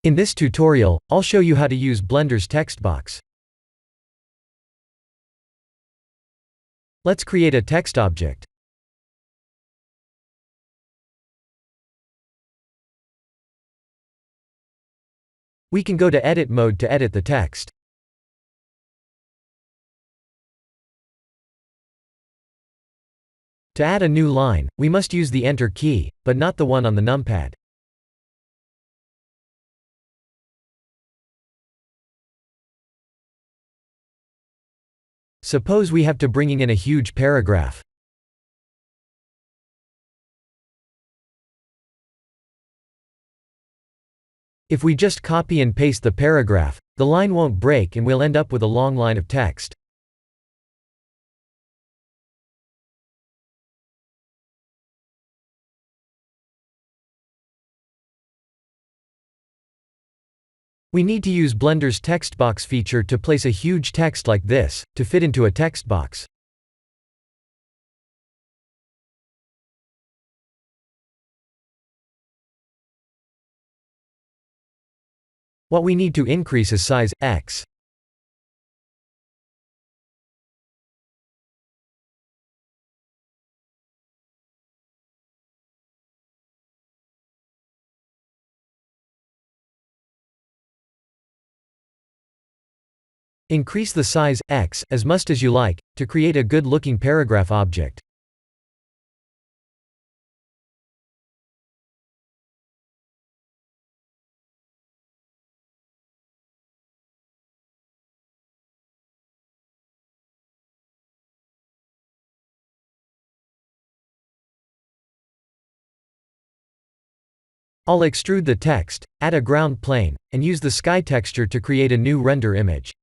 In this tutorial, I'll show you how to use Blender's text box. Let's create a text object. We can go to Edit mode to edit the text. To add a new line, we must use the Enter key, but not the one on the numpad. Suppose we have to bringing in a huge paragraph. If we just copy and paste the paragraph, the line won't break and we'll end up with a long line of text. We need to use Blender's text box feature to place a huge text like this, to fit into a text box. What we need to increase is size, X. Increase the size, X, as much as you like, to create a good-looking paragraph object. I'll extrude the text, add a ground plane, and use the sky texture to create a new render image.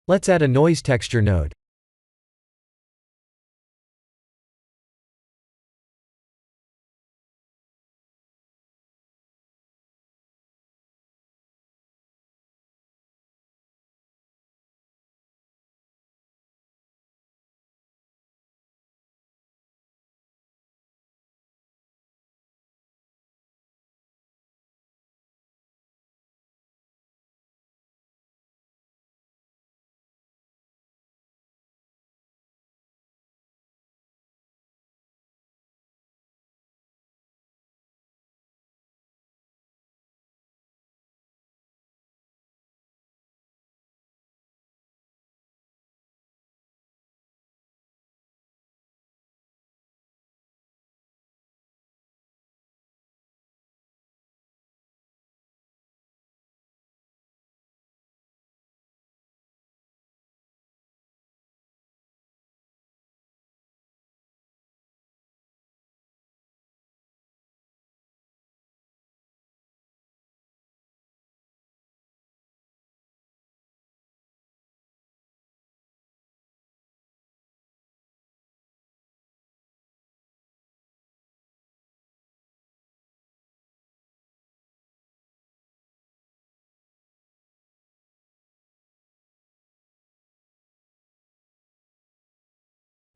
Let's add a noise texture node.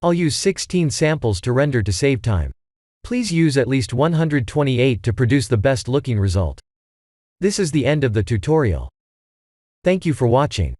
I'll use 16 samples to render to save time. Please use at least 128 to produce the best looking result. This is the end of the tutorial. Thank you for watching.